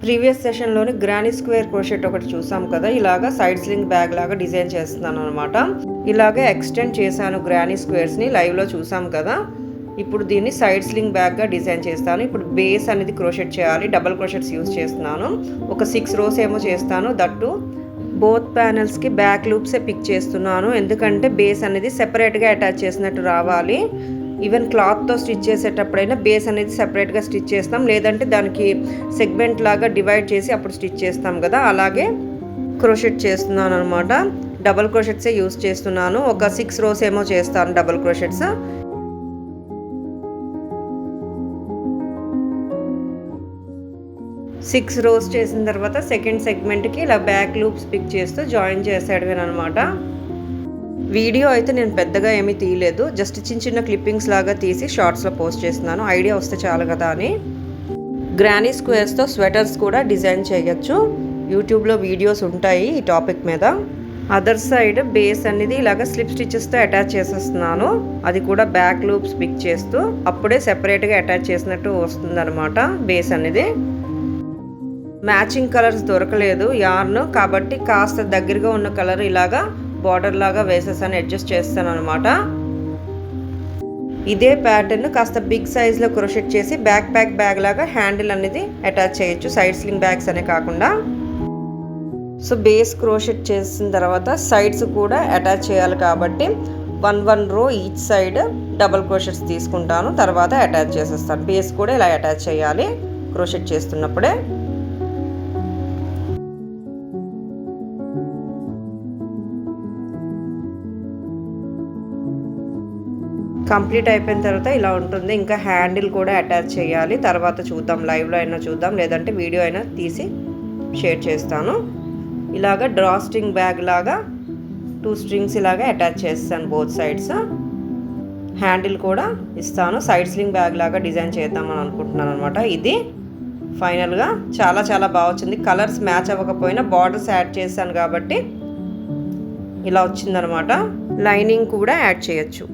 Previous సెషన్లోని granny square crochet ఒకటి చూసాం కదా, ఇలాగా సైడ్ స్లింగ్ బ్యాగ్ లాగా డిజైన్ చేస్తున్నాను అనమాట. ఇలాగే ఎక్స్టెండ్ చేశాను గ్రానీ స్క్వేర్స్ని, లైవ్లో చూసాం కదా. ఇప్పుడు దీన్ని సైడ్ స్లింగ్ బ్యాగ్గా డిజైన్ చేస్తాను. ఇప్పుడు బేస్ అనేది క్రోషెట్ చేయాలి. డబల్ క్రోషెట్స్ యూజ్ చేస్తున్నాను. ఒక 6 rows ఏమో చేస్తాను. దట్టు బోత్ ప్యానెల్స్కి బ్యాక్ లూప్సే పిక్ చేస్తున్నాను, ఎందుకంటే బేస్ అనేది సెపరేట్గా అటాచ్ చేసినట్టు రావాలి. ఈవెన్ క్లాత్తో స్టిచ్ చేసేటప్పుడైనా బేస్ అనేది సెపరేట్గా స్టిచ్ చేస్తాం, లేదంటే దానికి సెగ్మెంట్ లాగా డివైడ్ చేసి అప్పుడు స్టిచ్ చేస్తాం కదా, అలాగే క్రోషెట్ చేస్తున్నాను అనమాట. డబల్ క్రోషెట్సే యూజ్ చేస్తున్నాను. ఒక 6 rows ఏమో చేస్తాను డబల్ క్రోషెట్స్. 6 rows చేసిన తర్వాత సెకండ్ సెగ్మెంట్కి ఇలా బ్యాక్ లూప్స్ పిక్ చేస్తూ జాయిన్ చేసేయడమేనమాట. వీడియో అయితే నేను పెద్దగా ఏమీ తీయలేదు, జస్ట్ చిన్న చిన్న క్లిప్పింగ్స్ లాగా తీసి షార్ట్స్లో పోస్ట్ చేస్తున్నాను, ఐడియా వస్తే చాలు కదా అని. గ్రానీ స్క్వేర్స్తో స్వెటర్స్ కూడా డిజైన్ చేయొచ్చు. యూట్యూబ్లో వీడియోస్ ఉంటాయి ఈ టాపిక్ మీద. అదర్ సైడ్ బేస్ అనేది ఇలాగ స్లిప్ స్టిచెస్తో అటాచ్ చేసేస్తున్నాను. అది కూడా బ్యాక్ లూప్స్ పిక్ చేస్తూ అప్పుడే సెపరేట్గా అటాచ్ చేసినట్టు వస్తుందన్నమాట బేస్ అనేది. మ్యాచింగ్ కలర్స్ దొరకలేదు యార్న్, కాబట్టి కాస్త దగ్గరగా ఉన్న కలర్ ఇలాగా బార్డర్ లాగా వేసేసాను, అడ్జస్ట్ చేస్తాను అనమాట. ఇదే ప్యాటర్న్ కాస్త బిగ్ సైజ్లో క్రోషెట్ చేసి బ్యాగ్ లాగా హ్యాండిల్ అనేది అటాచ్ చేయొచ్చు, సైడ్ స్లింగ్ బ్యాగ్స్ అనే కాకుండా. సో బేస్ క్రోషెట్ చేసిన తర్వాత సైడ్స్ కూడా అటాచ్ చేయాలి కాబట్టి 1 row each side double crochets తీసుకుంటాను, తర్వాత అటాచ్ చేసేస్తాను. బేస్ కూడా ఇలా అటాచ్ చేయాలి క్రోషెట్ చేస్తున్నప్పుడే. కంప్లీట్ అయిపోయిన తర్వాత ఇలా ఉంటుంది. ఇంకా హ్యాండిల్ కూడా అటాచ్ చేయాలి, తర్వాత చూద్దాం, లైవ్లో అయినా చూద్దాం, లేదంటే వీడియో అయినా తీసి షేర్ చేస్తాను. ఇలాగా డ్రా స్ట్రింగ్ బ్యాగ్ లాగా 2 strings ఇలాగా అటాచ్ చేస్తాను బోత్ సైడ్స్. హ్యాండిల్ కూడా ఇస్తాను. సైడ్ స్లింగ్ బ్యాగ్ లాగా డిజైన్ చేద్దామని అనుకుంటున్నాను అనమాట. ఇది ఫైనల్గా చాలా చాలా బాగా వచ్చింది. కలర్స్ మ్యాచ్ అవ్వకపోయినా బార్డర్స్ యాడ్ చేశాను కాబట్టి ఇలా వచ్చిందనమాట. లైనింగ్ కూడా యాడ్ చేయొచ్చు.